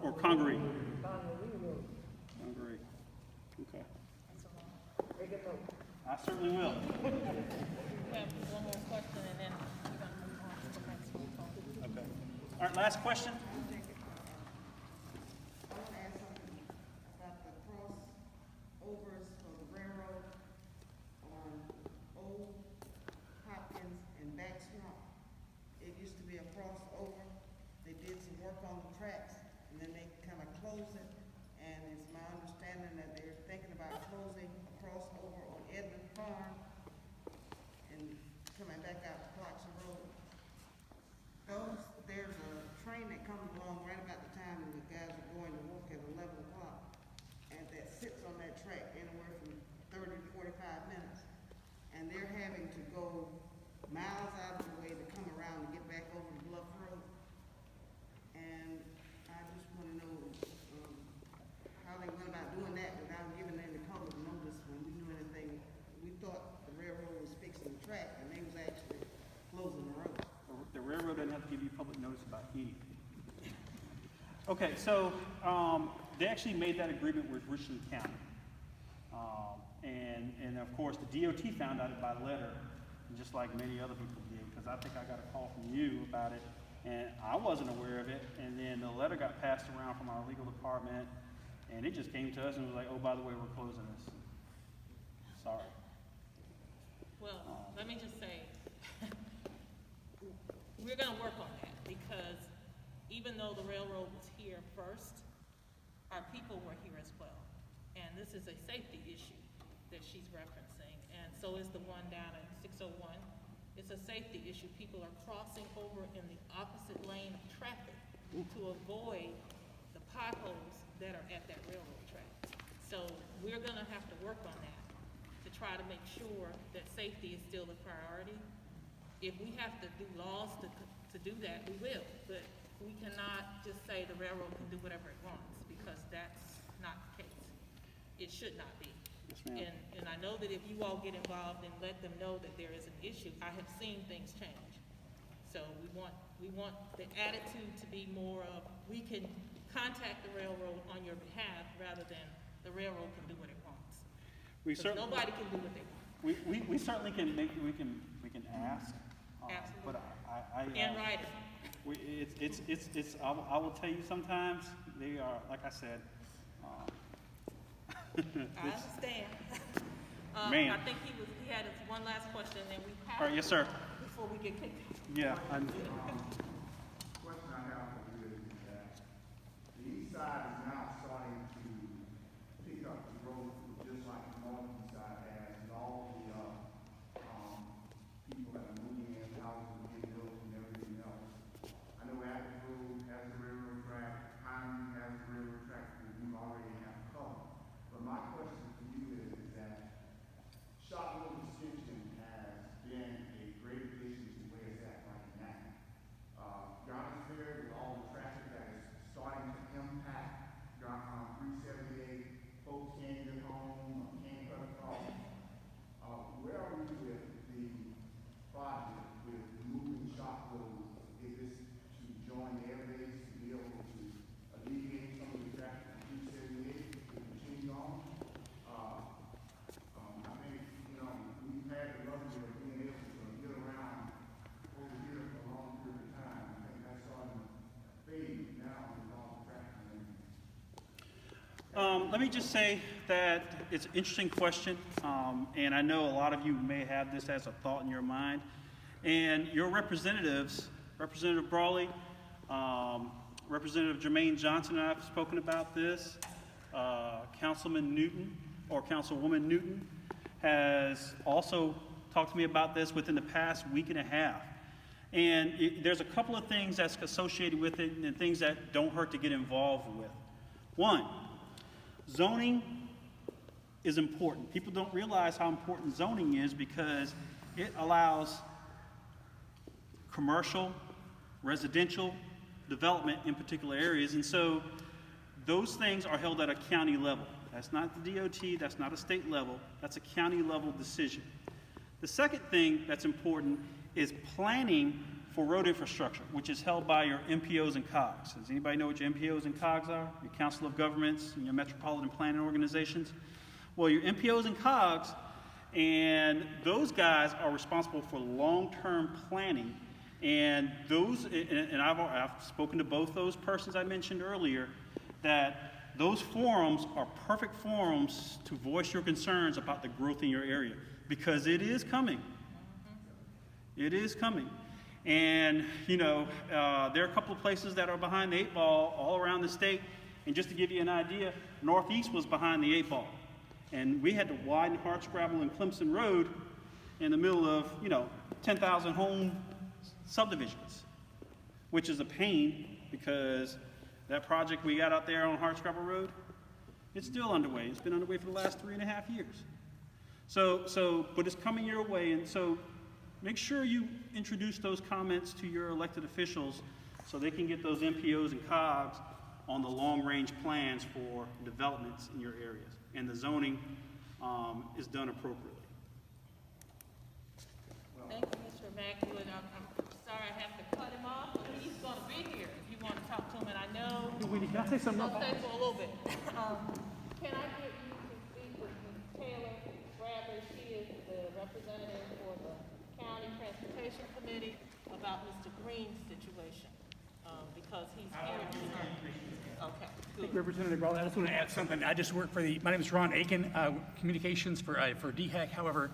or Congaree? Congaree. Okay. I certainly will. We have one more question and then we're going to move on to the next one. Okay. All right, last question. I want to ask something about the crossovers for the railroad on Old Hopkins and Back Swamp. It used to be a crossover. They did some work on the tracks and then they kind of closed it. And it's my understanding that they're thinking about closing a crossover on Edmund Farm and coming back out to Clarkson Road. There's a train that comes along right about the time when the guys are going to work at 11 o'clock, and that sits on that track anywhere from 30 to 45 minutes. And they're having to go miles out of the way to come around and get back over the Bluff Road. And I just want to know how they went about doing that without giving any public notice when we knew anything. We thought the railroad was fixing the track, and they was actually closing the road. The railroad doesn't have to give you public notice about anything. Okay, so they actually made that agreement with Richland County. And of course, the DOT found out by letter, just like many other people did, because I think I got a call from you about it, and I wasn't aware of it. And then the letter got passed around from our legal department, and it just came to us and was like, oh, by the way, we're closing this. Sorry. Well, let me just say, we're going to work on that because even though the railroad was here first, our people were here as well. And this is a safety issue that she's referencing. And so is the one down at 601. It's a safety issue. People are crossing over in the opposite lane of traffic to avoid the potholes that are at that railroad track. So we're going to have to work on that to try to make sure that safety is still a priority. If we have to do laws to do that, we will. But we cannot just say the railroad can do whatever it wants because that's not the case. It should not be. Yes, ma'am. And I know that if you all get involved and let them know that there is an issue, I have seen things change. So we want the attitude to be more of, we can contact the railroad on your behalf rather than the railroad can do what it wants. Nobody can do what they want. We certainly can make, we can ask. Absolutely. But I And write it. I will tell you sometimes they are, like I said, I understand. Man. I think he had his one last question, and then we have. All right, yes, sir. Before we get kicked. Yeah. Question I have for you is that the east side is now starting to pick up the growth just like the northern side has, and all the people that are moving in, houses being built and everything else. I know Abbott Road has the railroad track, Pine has the railroad track that we already have covered. But my question to you is that Shot Road extension has been a great addition to where it's at right now. Garner's Ferry, with all the traffic that is starting to impact 378, folks can't get home, can't cut across. Where are we with the project with moving Shot Road? Is this to join the airbase to be able to alleviate some of the traffic from 378 to continue on? I think, we've had the luxury of being able to get around over here for a long period of time. I think that's starting to fade now with all the traffic and everything. Let me just say that it's an interesting question, and I know a lot of you may have this as a thought in your mind. And your representatives, Representative Brawley, Representative Jermaine Johnson and I have spoken about this. Councilman Newton, or Councilwoman Newton, has also talked to me about this within the past week and a half. And there's a couple of things that's associated with it and things that don't hurt to get involved with. One, zoning is important. People don't realize how important zoning is because it allows commercial, residential development in particular areas. And so those things are held at a county level. That's not the DOT, that's not a state level, that's a county level decision. The second thing that's important is planning for road infrastructure, which is held by your MPOs and COGs. Does anybody know what your MPOs and COGs are? Your Council of Governments and your Metropolitan Planning Organizations? Well, your MPOs and COGs, and those guys are responsible for long-term planning. And those, and I've spoken to both those persons I mentioned earlier, that those forums are perfect forums to voice your concerns about the growth in your area, because it is coming. It is coming. And, you know, there are a couple of places that are behind the 8 ball all around the state. And just to give you an idea, Northeast was behind the 8 ball. And we had to widen Hardscrabble and Clemson Road in the middle of, you know, 10,000 home subdivisions, which is a pain because that project we got out there on Hardscrabble Road, it's still underway. It's been underway for the last 3.5 years. But it's coming your way, and so make sure you introduce those comments to your elected officials so they can get those MPOs and COGs on the long-range plans for developments in your areas. And the zoning is done appropriately. Thank you, Mr. Mackey, and I'm sorry I have to cut him off, but he's gonna be here if you wanna talk to him, and I know. Wendy, can I say something? I'll stay for a little bit. Can I get you to speak with Ms. Taylor Bradley? She is the representative for the County Transportation Committee about Mr. Green's situation, because he's here tonight. Okay, good. Representative Brawley, I just want to add something. I just work for my name is Ron Aiken, communications for DHEC. However,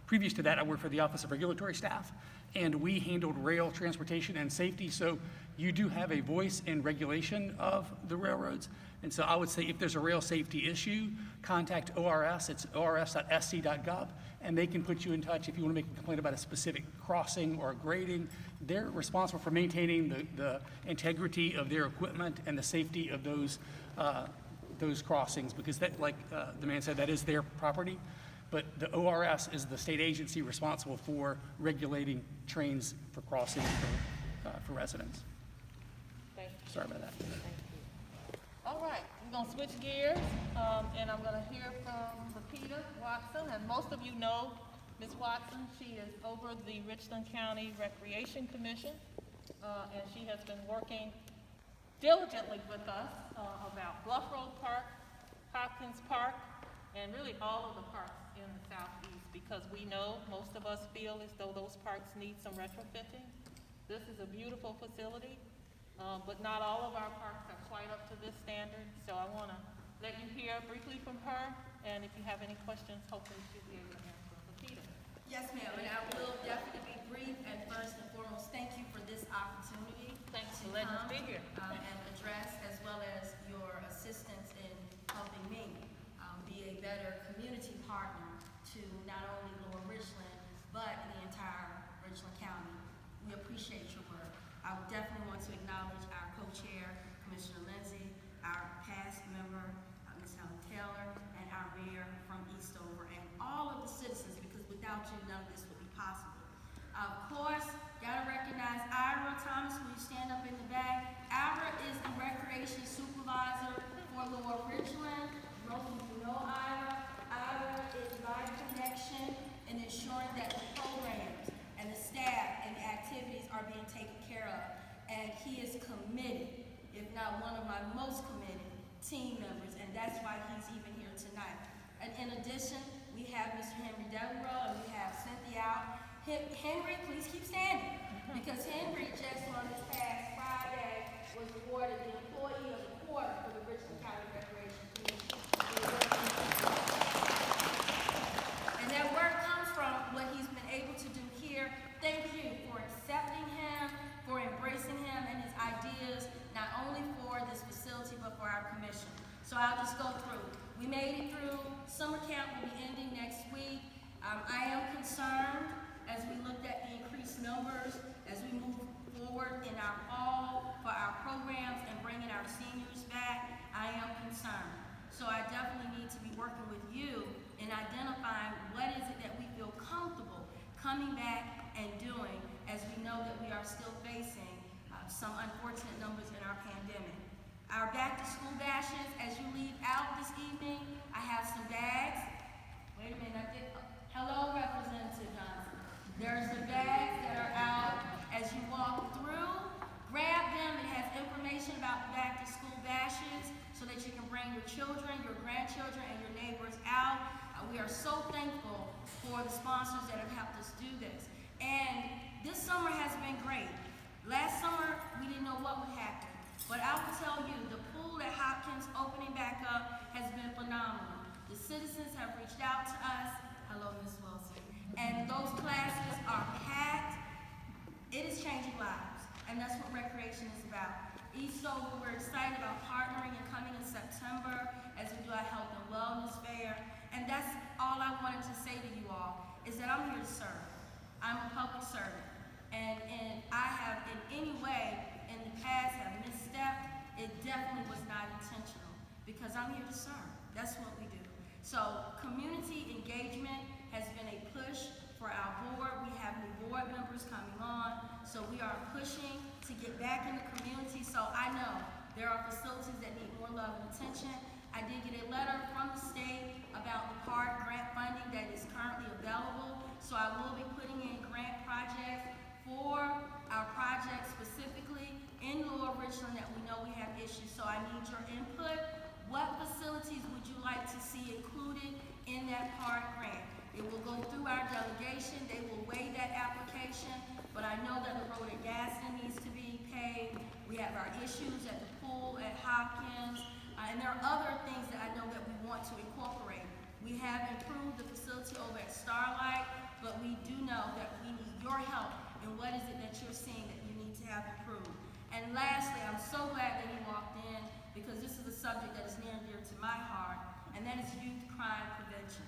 previous to that, I worked for the Office of Regulatory Staff, and we handled rail transportation and safety. So you do have a voice in regulation of the railroads. And so I would say if there's a rail safety issue, contact ORS. It's ors.sc.gov, and they can put you in touch if you want to make a complaint about a specific crossing or grading. They're responsible for maintaining the integrity of their equipment and the safety of those crossings, because that, like the man said, that is their property. But the ORS is the state agency responsible for regulating trains for crossing for residents. Thank you. Sorry about that. Thank you. All right, we're gonna switch gears, and I'm gonna hear from Lapita Watson, and most of you know Ms. Watson. She is over the Richland County Recreation Commission, and she has been working diligently with us about Bluff Road Park, Hopkins Park, and really all of the parks in the southeast, because we know, most of us feel as though those parks need some retrofitting. This is a beautiful facility, but not all of our parks are quite up to this standard, so I want to let you hear briefly from her, and if you have any questions, hopefully she'll be able to answer. Lapita. Yes, ma'am, and I will definitely be brief, and first and foremost, thank you for this opportunity. Thanks to for letting us come, be here. And address, as well as your assistance in helping me be a better community partner to not only Lower Richland, but the entire Richland County. We appreciate your work. I would definitely want to acknowledge our co-chair, Commissioner Lindsay, our past member, Ms. Helen Taylor, and our mayor from Eastover, and all of the citizens, because without you, none of this would be possible. Of course, gotta recognize Ira Thomas, will you stand up in the back? Ira is the recreation supervisor for Lower Richland. Most of you know Ira. Ira is my connection in ensuring that the programs and the staff and the activities are being taken care of. And he is committed, if not one of my most committed team members, and that's why he's even here tonight. And in addition, we have Mr. Henry Devereaux, and we have Cynthia out. Henry, please keep standing, because Henry just on this past Friday was awarded the Employee of the Quarter for the Richland County Recreation Commission. And that work comes from what he's been able to do here. Thank you for accepting him, for embracing him and his ideas, not only for this facility, but for our commission. So I'll just go through. We made it through. Summer camp will be ending next week. I am concerned as we looked at the increased numbers, as we move forward in our fall for our programs and bringing our seniors back. I am concerned. So I definitely need to be working with you in identifying what is it that we feel comfortable coming back and doing, as we know that we are still facing some unfortunate numbers in our pandemic. Our back to school bashes, as you leave out this evening, I have some bags. Wait a minute, hello, Representative Johnson. There are some bags that are out as you walk so that you can bring your children, your grandchildren, and your neighbors out. We are so thankful for the sponsors that have helped us do this. And this summer has been great. Last summer, we didn't know what would happen. But I will tell you, the pool at Hopkins opening back up has been phenomenal. The citizens have reached out to us. Hello, Ms. Wilson. And those classes are packed. It is changing lives, and that's what recreation is about. Eastover, we're excited about partnering and coming in September as we do our health and wellness fair. And that's all I wanted to say to you all, is that I'm here to serve. I'm a public servant. And I have in any way in the past have misstepped. It definitely was not intentional, because I'm here to serve. That's what we do. So community engagement has been a push for our board. We have new board members coming on. So we are pushing to get back in the community. So I know there are facilities that need more love and attention. I did get a letter from the state about the park grant funding that is currently available. So I will be putting in grant projects for our project specifically in Lower Richland that we know we have issues. So I need your input. What facilities would you like to see included in that park grant? It will go through our delegation. They will weigh that application. But I know that the road at Gaston needs to be paved. We have our issues at the pool at Hopkins. And there are other things that I know that we want to incorporate. We have improved the facility over at Starlight, but we do know that we need your help in what is it that you're seeing that you need to have improved. And lastly, I'm so glad that he walked in, because this is a subject that is near and dear to my heart, and that is youth crime prevention.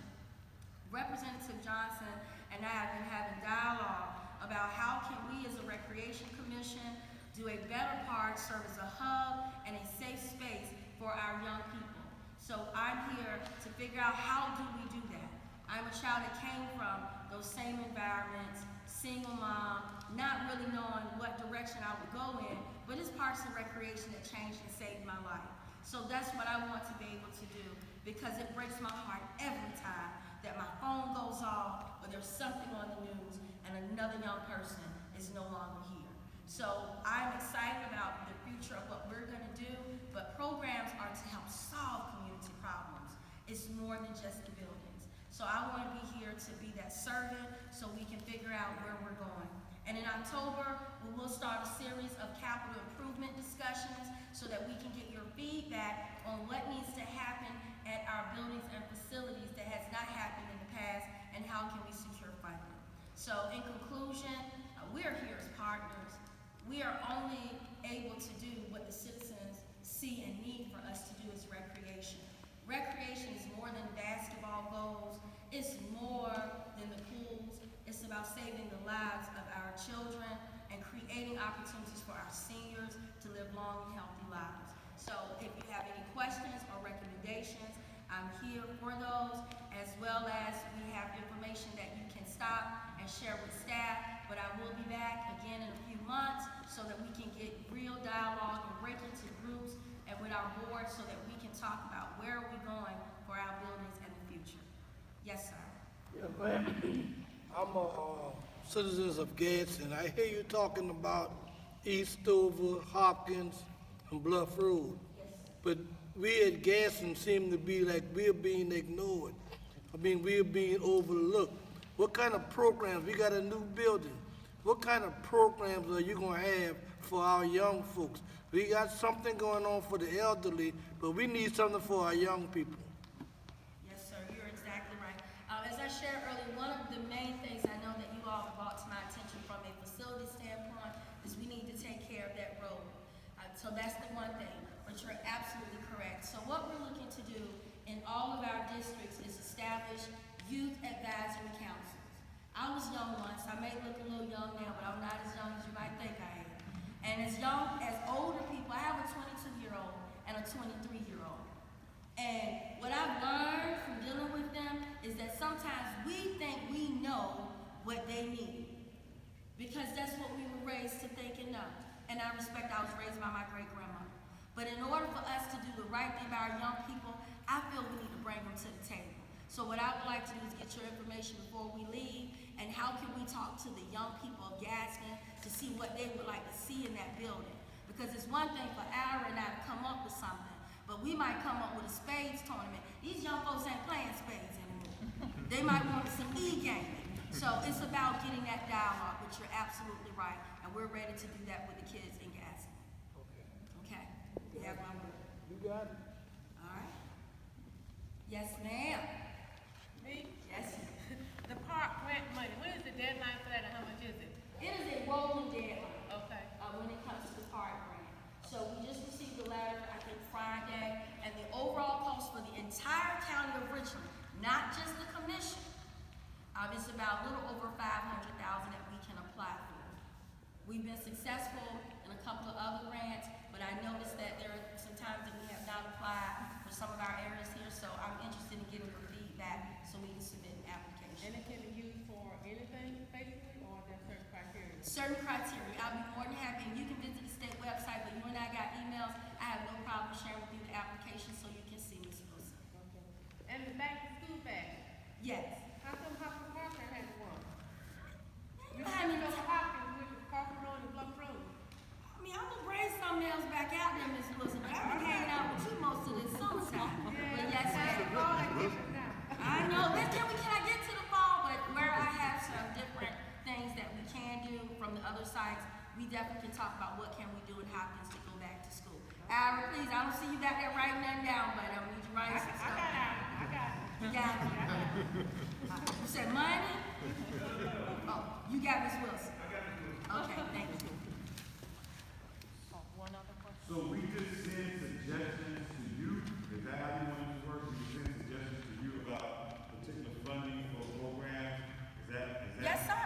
Representative Johnson and I have been having dialogue about how can we as a Recreation Commission do a better part, serve as a hub and a safe space for our young people. So I'm here to figure out how do we do that. I'm a child that came from those same environments, single mom, not really knowing what direction I would go in, but it's parts of recreation that changed and saved my life. So that's what I want to be able to do, because it breaks my heart every time that my phone goes off or there's something on the news and another young person is no longer here. So I'm excited about the future of what we're gonna do, but programs are to help solve community problems. It's more than just the buildings. So I wanna be here to be that servant so we can figure out where we're going. And in October, we will start a series of capital improvement discussions so that we can get your feedback on what needs to happen at our buildings and facilities that has not happened in the past, and how can we secure funding. So in conclusion, we're here as partners. We are only able to do what the citizens see and need for us to do as recreation. Recreation is more than basketball goals. It's more than the pools. It's about saving the lives of our children and creating opportunities for our seniors to live long and healthy lives. So if you have any questions or recommendations, I'm here for those, as well as we have information that you can stop and share with staff. But I will be back again in a few months so that we can get real dialogue and break into groups and with our board so that we can talk about where are we going for our buildings in the future. Yes, sir. Yeah, ma'am. I'm a citizen of Gadsden. I hear you talking about Eastover, Hopkins, and Bluff Road. But we at Gadsden seem to be like we're being ignored. I mean, we're being overlooked. What kind of programs? We got a new building. What kind of programs are you gonna have for our young folks? We got something going on for the elderly, but we need something for our young people. Yes, sir, you're exactly right. As I shared earlier, one of the main things I know that you all have brought to my attention from a facility standpoint is we need to take care of that road. So that's the one thing, but you're absolutely correct. So what we're looking to do in all of our districts is establish youth advisory councils. I was young once. I may look a little young now, but I'm not as young as you might think I am. And as young, as older people, I have a 22-year-old and a 23-year-old. And what I've learned from dealing with them is that sometimes we think we know what they need, because that's what we were raised to think and know. And I respect I was raised by my great-grandmother. But in order for us to do the right thing by our young people, I feel we need to bring them to the table. So what I would like to do is get your information before we leave, and how can we talk to the young people of Gadsden to see what they would like to see in that building. Because it's one thing for Ira and I to come up with something, but we we might come up with a spades tournament. These young folks ain't playing spades anymore. They might want some e-gaming. So it's about getting that dialogue, which you're absolutely right, and we're ready to do that with the kids in Gadsden. Okay? You have my word. You got it. All right? Yes, ma'am. Me? Yes. The park grant money, when is the deadline for that and how much is it? It is a rolling deadline. Okay. When it comes to the park grant. So we just received a letter, I think Friday, and the overall cost for the entire county of Richland, not just the commission, it's about a little over $500,000 that we can apply for. We've been successful in a couple of other grants, but I noticed that there are some times that we have not applied for some of our areas here, so I'm interested in getting your feedback so we can submit an application. And it can be used for anything, basically, or there's certain criteria? Certain criteria. I'll be more than happy, and you can visit the state website, but you and I got emails. I have no problem sharing with you the application so you can see Ms. Wilson. Okay. And the back-to-school bag, Yes. how come Hopkins Parker has one? You I mean, have to go to Hopkins with the Parker Road and Bluff Road. I'm gonna bring something else back out there, Ms. Wilson, but I've been hanging out with you most of this summertime. But yes, ma'am. All that different now. I know, can I get to the fall, but where I have some different things that we can do from the other sites, we definitely can talk about what can we do in Hopkins to go back to school. Ira, please, I don't see you back there writing nothing down, but we need you writing some I stuff. got out, I got it. You got it? You said money? Oh, you got Ms. Wilson? Okay, thank you. Oh, one other question. So we just send suggestions to you, is that how you want this to work? We send suggestions to you about particular funding or programs, is that? Yes, sir.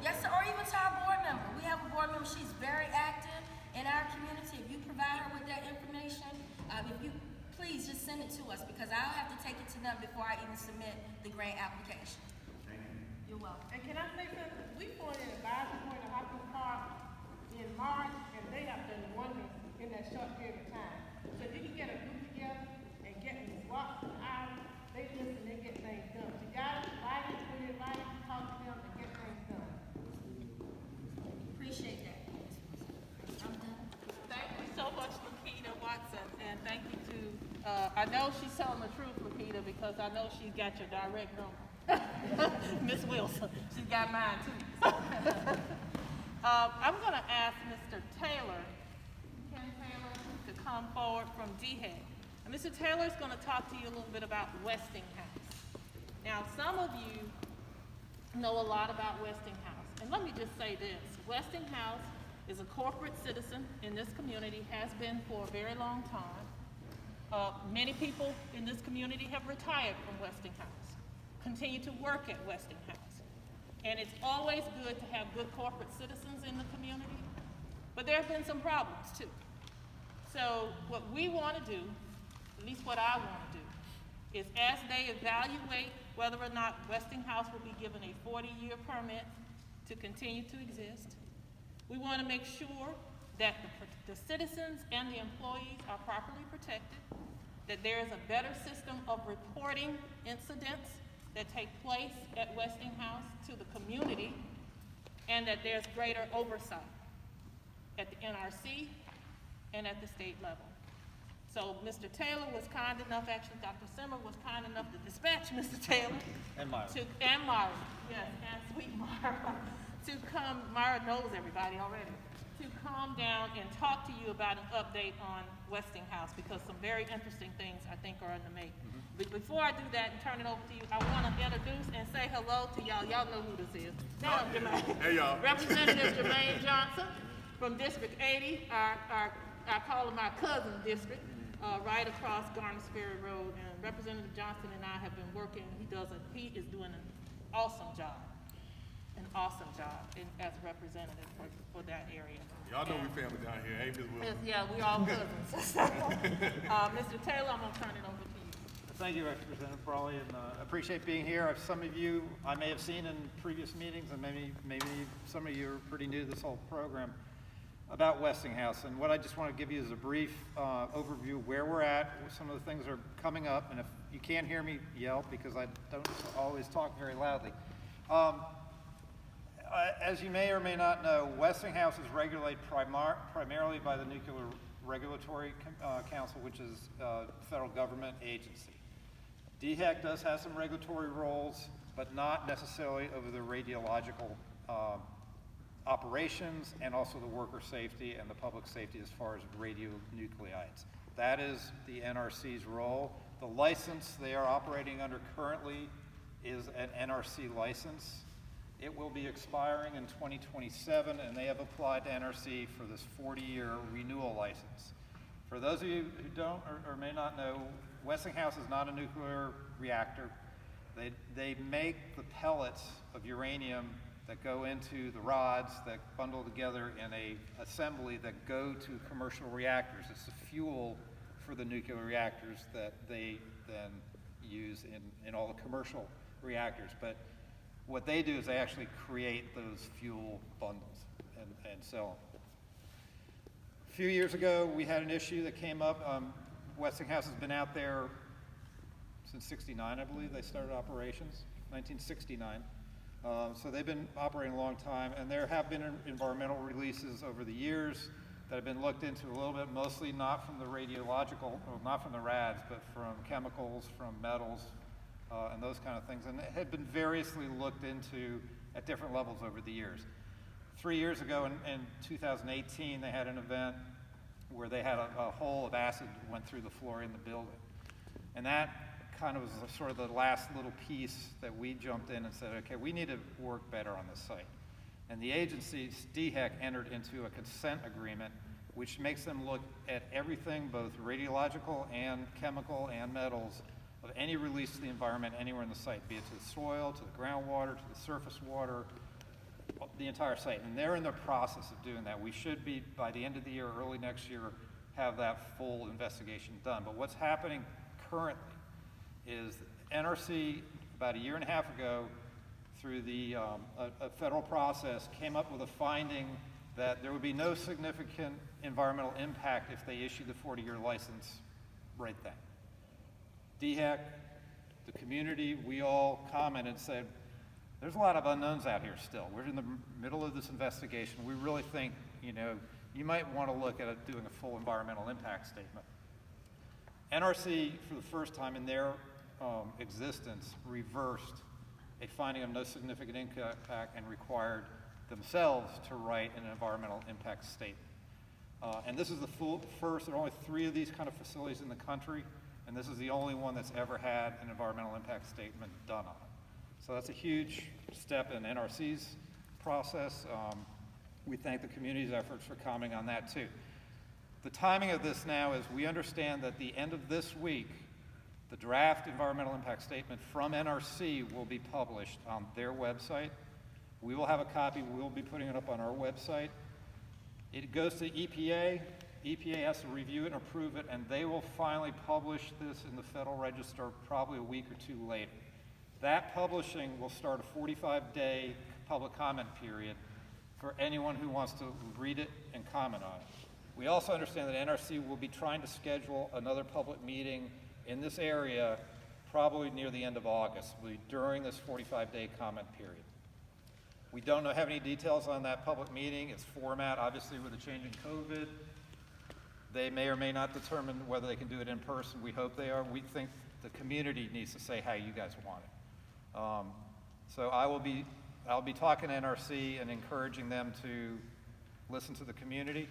Yes, sir, or even to our board member. We have a board member, she's very active in our community. If you provide her with that information, if you, please just send it to us because I'll have to take it to them before I even submit the grant application. Thank you. You're welcome. And can I say something? We formed an advisory board at Hopkins Park in March, and they have done wonders in that short period of time. So if you can get a group together and get Ms. Watson out, they listen, they get things done. You got it, write it, put it right, talk to them, and get things done. Appreciate that. I'm done. Thank you so much, Lakita Watson, and thank you to, I know she's telling the truth, Lakita, because I know she's got your direct number. Miss Wilson, she's got mine too. I'm gonna ask Mr. Taylor, Ken Taylor, to come forward from DHEC. And Mr. Taylor is gonna talk to you a little bit about Westinghouse. Now, some of you know a lot about Westinghouse, and let me just say this, Westinghouse is a corporate citizen in this community, has been for a very long time. Many people in this community have retired from Westinghouse, continue to work at Westinghouse. And it's always good to have good corporate citizens in the community, but there have been some problems too. So what we want to do, at least what I want to do, is as they evaluate whether or not Westinghouse will be given a 40-year permit to continue to exist, we want to make sure that the citizens and the employees are properly protected, that there is a better system of reporting incidents that take place at Westinghouse to the community, and that there's greater oversight at the NRC and at the state level. So Mr. Taylor was kind enough, actually Dr. Simmer was kind enough to dispatch Mr. Taylor. And Myra. And Myra, yes, and sweet Myra, to come, Myra knows everybody already, to come down and talk to you about an update on Westinghouse, because some very interesting things I think are in the making. But before I do that and turn it over to you, I want to introduce and say hello to y'all. Y'all know who this is. Now, Jermaine. Hey, y'all. Representative Jermaine Johnson from District 80, I call him my cousin district, right across Garners Ferry Road. And Representative Johnson and I have been working. He is doing an awesome job as representative for that area. Y'all know we family down here, ain't Ms. Wilson? Yeah, we all cousins. Mr. Taylor, I'm gonna turn it over to you. Thank you, Representative Brawley, and appreciate being here. Some of you I may have seen in previous meetings, and maybe some of you are pretty new to this whole program about Westinghouse. And what I just want to give you is a brief overview of where we're at, some of the things that are coming up, and if you can't hear me, yell, because I don't always talk very loudly. As you may or may not know, Westinghouse is regulated primarily by the Nuclear Regulatory Council, which is a federal government agency. DHEC does have some regulatory roles, but not necessarily over the radiological operations and also the worker safety and the public safety as far as radionuclides. That is the NRC's role. The license they are operating under currently is an NRC license. It will be expiring in 2027, and they have applied to NRC for this 40-year renewal license. For those of you who don't or may not know, Westinghouse is not a nuclear reactor. They make the pellets of uranium that go into the rods that bundle together in a assembly that go to commercial reactors. It's the fuel for the nuclear reactors that they then use in all the commercial reactors. But what they do is they actually create those fuel bundles and sell them. A few years ago, we had an issue that came up. Westinghouse has been out there since '69, I believe they started operations, 1969. So they've been operating a long time, and there have been environmental releases over the years that have been looked into a little bit, mostly not from the radiological, or not from the RADs, but from chemicals, from metals, and those kind of things, and it had been variously looked into at different levels over the years. 3 years ago, in 2018, they had an event where they had a hole of acid went through the floor in the building, and that kind of was sort of the last little piece that we jumped in and said, okay, we need to work better on this site. And the agency, DHEC, entered into a consent agreement which makes them look at everything, both radiological and chemical and metals, of any release to the environment anywhere in the site, be it to the soil, to the groundwater, to the surface water, the entire site. And they're in the process of doing that. We should be, by the end of the year, early next year, have that full investigation done. But what's happening currently is NRC, about a year and a half ago, through the a federal process, came up with a finding that there would be no significant environmental impact if they issued the 40-year license right then. DHEC, the community, we all commented and said, there's a lot of unknowns out here still. We're in the middle of this investigation. We really think, you might want to look at doing a full environmental impact statement. NRC, for the first time in their existence, reversed a finding of no significant impact and required themselves to write an environmental impact statement. And this is the first, there are only 3 of these kind of facilities in the country, and this is the only one that's ever had an environmental impact statement done on it. So that's a huge step in NRC's process. We thank the community's efforts for commenting on that too. The timing of this now is we understand that the end of this week, the draft environmental impact statement from NRC will be published on their website. We will have a copy. We will be putting it up on our website. It goes to EPA. EPA has to review it and approve it, and they will finally publish this in the Federal Register probably a week or 2 later. That publishing will start a 45-day public comment period for anyone who wants to read it and comment on it. We also understand that NRC will be trying to schedule another public meeting in this area probably near the end of August, during this 45-day comment period. We don't have any details on that public meeting, its format. Obviously, with the change in COVID, they may or may not determine whether they can do it in person. We hope they are. We think the community needs to say how you guys want it. So I'll be talking to NRC and encouraging them to listen to the community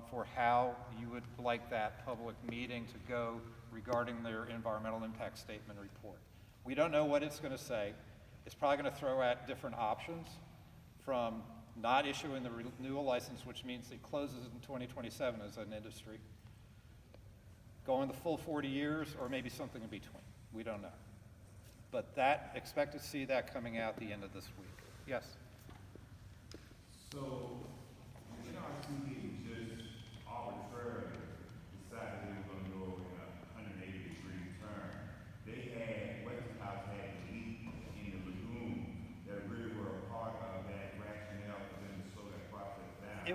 for how you would like that public meeting to go regarding their environmental impact statement report. We don't know what it's going to say. It's probably going to throw out different options, from not issuing the renewal license, which means it closes in 2027 as an industry, going the full 40 years, or maybe something in between. We don't know. But expect to see that coming out the end of this week. Yes? So, the NRC just arbitrarily decided they were going to go in a 180-degree turn. They had, Westinghouse had a leak in the lagoon that really were a part of that rationale for them to slow that process down.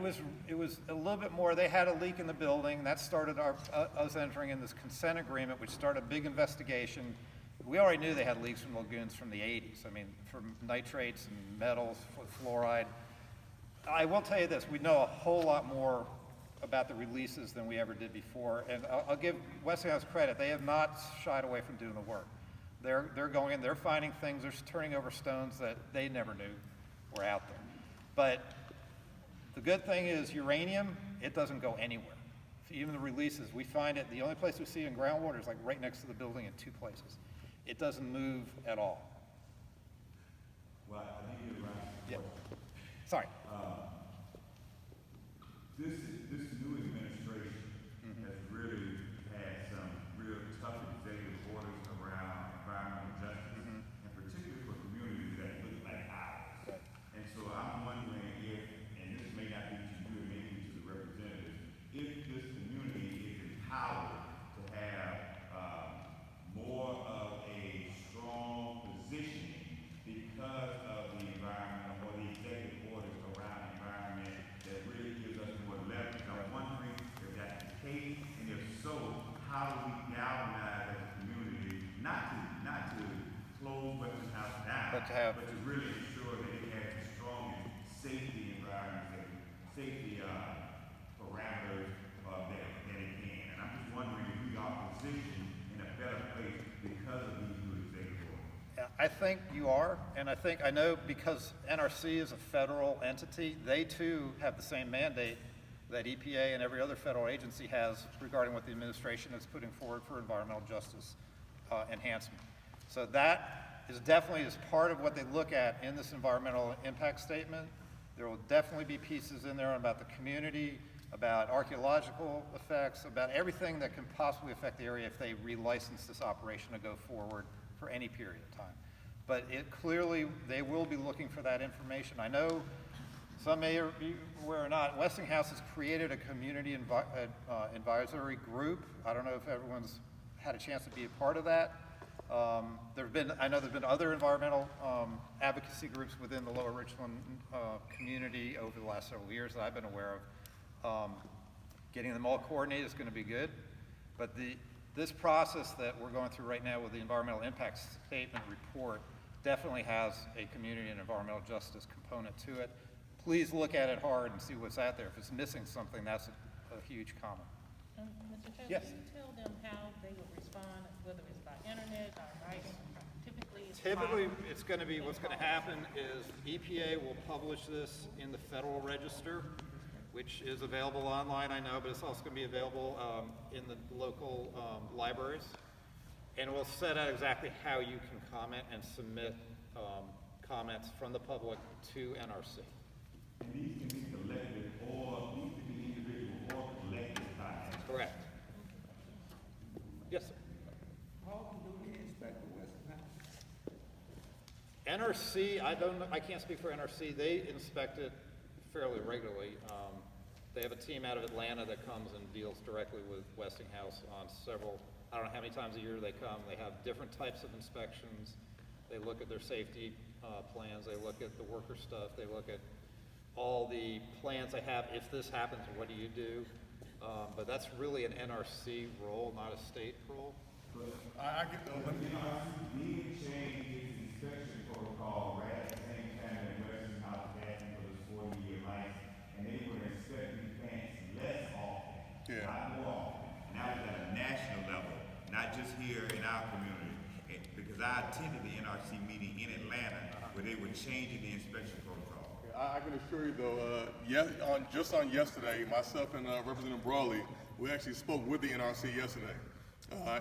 It was a little bit more. They had a leak in the building. That started us entering in this consent agreement, which started a big investigation. We already knew they had leaks from lagoons from the 80s. I mean, from nitrates and metals, fluoride. I will tell you this, we know a whole lot more about the releases than we ever did before. And I'll give Westinghouse credit. They have not shied away from doing the work. They're going in, they're finding things, they're turning over stones that they never knew were out there. But the good thing is uranium, it doesn't go anywhere. Even the releases, we find it, the only place we see it in groundwater is like right next to the building in 2 places. It doesn't move at all. Well, I think you're right. Yeah. Sorry. This new administration has really had some real tough executive orders around environmental justice, and particularly for communities that look like ours. And so I'm wondering if, and this may not be to you, it may be to the representatives, if this community is empowered to have more of a strong positioning because of the environment or the executive orders around the environment that really gives us more leverage. I'm wondering if that's the case, and if so, how do we galvanize as a community, not to close Westinghouse down, But to have- but to really ensure that it has the strongest safety environments and safety parameters that it can. And I'm just wondering if we are positioned in a better place because of these new executive orders. I think you are, and I know because NRC is a federal entity, they too have the same mandate that EPA and every other federal agency has regarding what the administration is putting forward for environmental justice enhancement. So that is definitely as part of what they look at in this environmental impact statement. There will definitely be pieces in there about the community, about archaeological effects, about everything that can possibly affect the area if they relicense this operation to go forward for any period of time. But it clearly, they will be looking for that information. I know some may be aware or not, Westinghouse has created a community advisory group. I don't know if everyone's had a chance to be a part of that. I know there's been other environmental advocacy groups within the Lower Richland community over the last several years that I've been aware of. Getting them all coordinated is going to be good, but this process that we're going through right now with the environmental impact statement report definitely has a community and environmental justice component to it. Please look at it hard and see what's out there. If it's missing something, that's a huge comment. Mr. Taylor, Yes. can you tell them how they would respond, whether it's by internet or writing? Typically, it's going to be, what's going to happen is EPA will publish this in the Federal Register, which is available online, I know, but it's also going to be available in the local libraries. And we'll set out exactly how you can comment and submit comments from the public to NRC. And these can be collective or these can be individual or collective comments. Correct. Yes, sir. How often do we inspect the Westinghouse? NRC, I can't speak for NRC. They inspect it fairly regularly. They have a team out of Atlanta that comes and deals directly with Westinghouse on several, I don't know how many times a year they come. They have different types of inspections. They look at their safety plans. They look at the worker stuff. They look at all the plans they have. If this happens, what do you do? But that's really an NRC role, not a state role. I get the, let me, Need to change its inspection protocol right at the same time that Westinghouse is asking for this 40-year license, and they were inspecting plants less often, not more often. And that was at a national level, not just here in our community. Because I attended the NRC meeting in Atlanta where they were changing the inspection protocol. I can assure you though, just on yesterday, myself and Representative Brawley, we actually spoke with the NRC yesterday.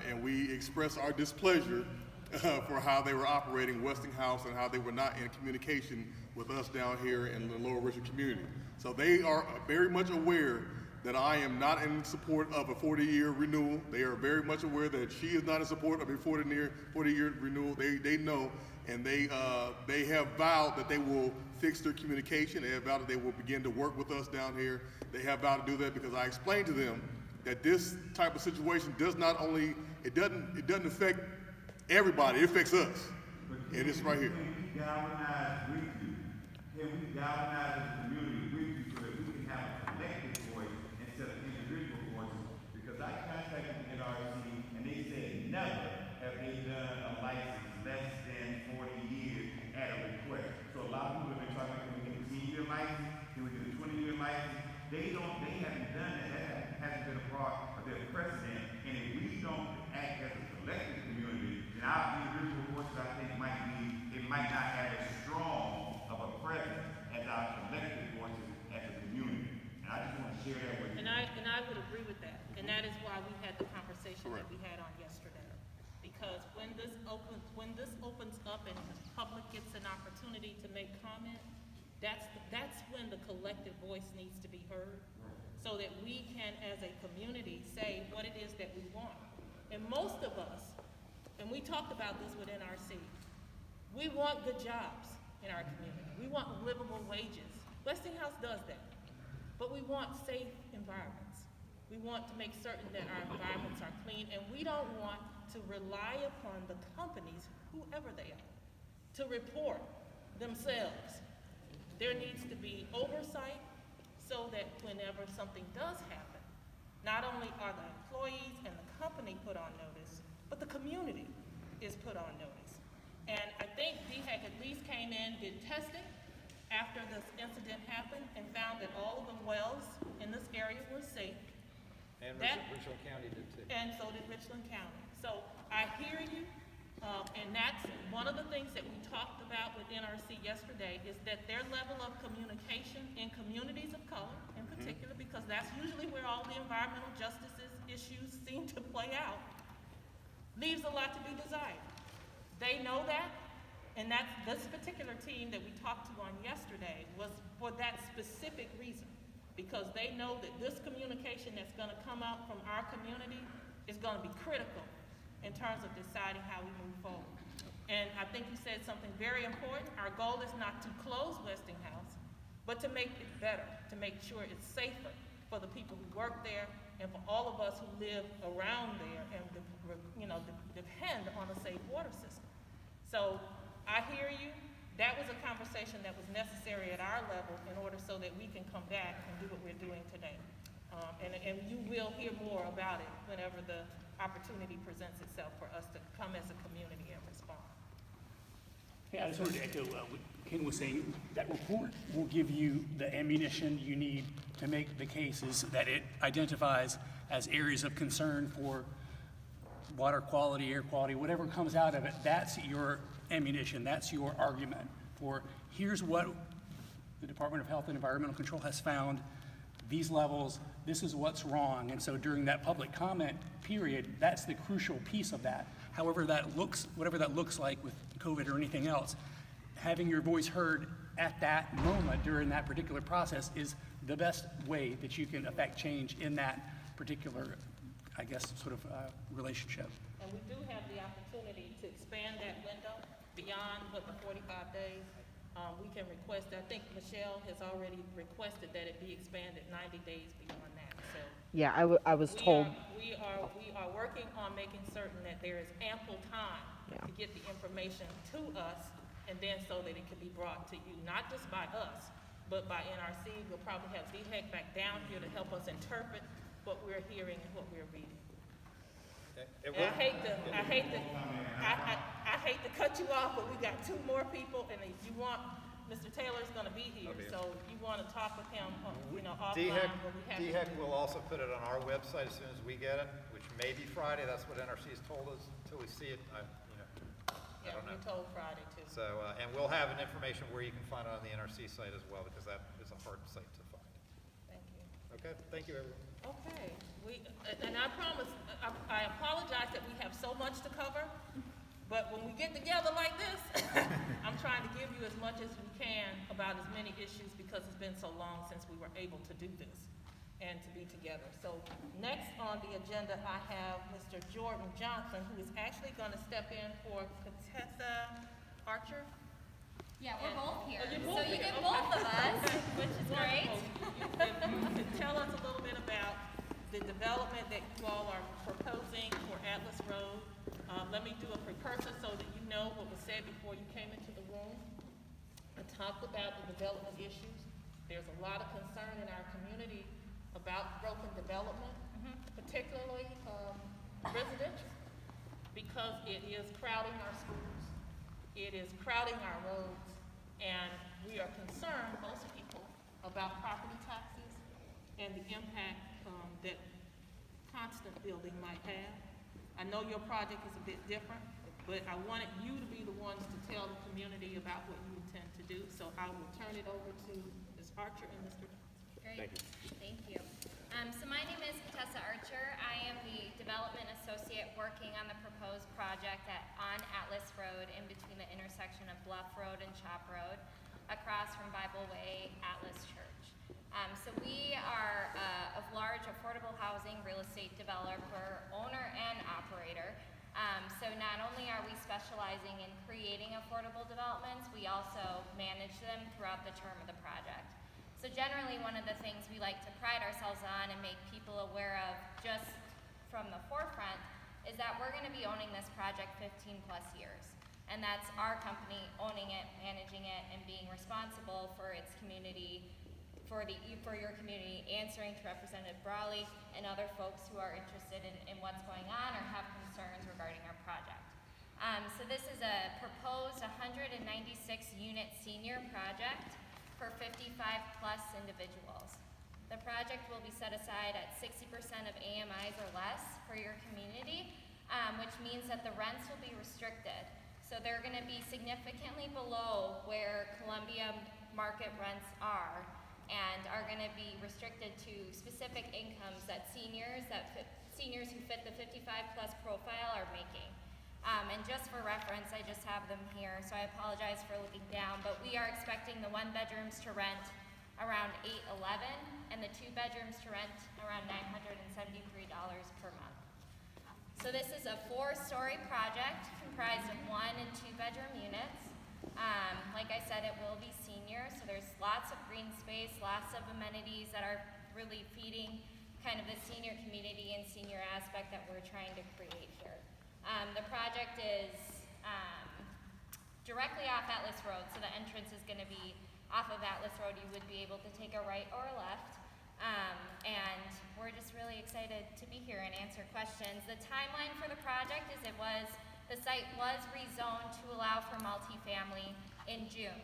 And we expressed our displeasure for how they were operating Westinghouse and how they were not in communication with us down here in the Lower Richland community. So they are very much aware that I am not in support of a 40-year renewal. They are very much aware that she is not in support of a 40-year renewal. They know, and they have vowed that they will fix their communication. They have vowed that they will begin to work with us down here. They have vowed to do that because I explained to them that this type of situation does not only, it doesn't affect everybody, it affects us. And it's right here. Can we galvanize with you? Can we galvanize as a community with you so that we can have a collective voice instead of individual voices? Because I contacted the NRC and they said never have they done a license less than 40 years at a request. So a lot of people have been talking, can we get a 10-year license? Can we get a 20-year license? They haven't done that. when this opens up and the public gets an opportunity to make comment, that's when the collective voice needs to be heard, so that we can, as a community, say what it is that we want. And most of us, and we talked about this with NRC, we want good jobs in our community. We want livable wages. Westinghouse does that. But we want safe environments. We want to make certain that our environments are clean, and we don't want to rely upon the companies, whoever they are, to report themselves. There needs to be oversight so that whenever something does happen, not only are the employees and the company put on notice, but the community is put on notice. And I think DHEC at least came in, did testing after this incident happened, and found that all of the wells in this area were safe. And Richland County did too. And so did Richland County. So I hear you, and that's one of the things that we talked about with NRC yesterday, is that their level of communication in communities of color in particular, because that's usually where all the environmental justice issues seem to play out, leaves a lot to be desired. They know that, and that's this particular team that we talked to on yesterday was for that specific reason, because they know that this communication that's going to come out from our community is going to be critical in terms of deciding how we move forward. And I think you said something very important. Our goal is not to close Westinghouse, but to make it better, to make sure it's safer for the people who work there and for all of us who live around there and depend on a safe water system. So I hear you. That was a conversation that was necessary at our level in order so that we can come back and do what we're doing today. And you will hear more about it whenever the opportunity presents itself for us to come as a community and respond. Hey, I just wanted to echo what Ken was saying. That report will give you the ammunition you need to make the cases that it identifies as areas of concern for water quality, air quality, whatever comes out of it. That's your ammunition. That's your argument for here's what the Department of Health and Environmental Control has found. These levels, this is what's wrong. And so during that public comment period, that's the crucial piece of that. However that looks, whatever that looks like with COVID or anything else, having your voice heard at that moment during that particular process is the best way that you can affect change in that particular, I guess, sort of relationship. And we do have the opportunity to expand that window beyond what the 45 days. We can request, I think Michelle has already requested that it be expanded 90 days beyond that. So Yeah, I was told. we are working on making certain that there is ample time to get the information to us, and then so that it can be brought to you, not just by us, but by NRC. We'll probably have DHEC back down here to help us interpret what we're hearing and what we're reading. And I hate to cut you off, but we got two more people, and if you want, Mr. Taylor's gonna be here, so if you wanna talk with him, offline, but we have. DHEC will also put it on our website as soon as we get it, which may be Friday. That's what NRC has told us. Until we see it, I don't know. We told Friday too. So, and we'll have an information where you can find it on the NRC site as well, because that is a hard site to find. Thank you. Okay, thank you, everyone. Okay, and I promise, I apologize that we have so much to cover, but when we get together like this, I'm trying to give you as much as we can about as many issues, because it's been so long since we were able to do this and to be together. So next on the agenda, I have Mr. Jordan Johnson, who is actually gonna step in for Contessa Archer. Yeah, we're both here, Oh, you're so both you here. get both of us, which is great. If you could tell us a little bit about the development that you all are proposing for Atlas Road. Let me do a precursor so that you know what was said before you came into the room. I talked about the development issues. There's a lot of concern in our community about broken development, particularly residential, because it is crowding our schools. It is crowding our roads, and we are concerned, most people, about property taxes and the impact that constant building might have. I know your project is a bit different, but I wanted you to be the ones to tell the community about what you intend to do, so I will turn it over to Ms. Archer and Mr. Great, thank you. So my name is Contessa Archer. I am the Development Associate associate working on the proposed project on Atlas Road in between the intersection of Bluff Road and Chop Road, across from Bible Way Atlas Church. So we are a large affordable housing real estate developer, owner and operator. So not only are we specializing in creating affordable developments, we also manage them throughout the term of the project. So generally, one of the things we like to pride ourselves on and make people aware of just from the forefront is that we're going to be owning this project 15 plus years. And that's our company owning it, managing it, and being responsible for its community, for your community, answering to Representative Brawley and other folks who are interested in what's going on or have concerns regarding our project. So this is a proposed 196 unit senior project for 55 plus individuals. The project will be set aside at 60% of AMIs or less for your community, which means that the rents will be restricted. So they're going to be significantly below where Columbia market rents are, and are going to be restricted to specific incomes that seniors who fit the 55 plus profile are making. And just for reference, I just have them here, so I apologize for looking down, but we are expecting the 1 bedrooms to rent around $811 and the 2 bedrooms to rent around $973 per month. So this is a 4-story project comprised of 1 and 2 bedroom units. Like I said, it will be senior, so there's lots of green space, lots of amenities that are really feeding kind of the senior community and senior aspect that we're trying to create here. The project is directly off Atlas Road, so the entrance is going to be off of Atlas Road. You would be able to take a right or a left. And we're just really excited to be here and answer questions. The timeline for the project is the site was rezoned to allow for multifamily in June.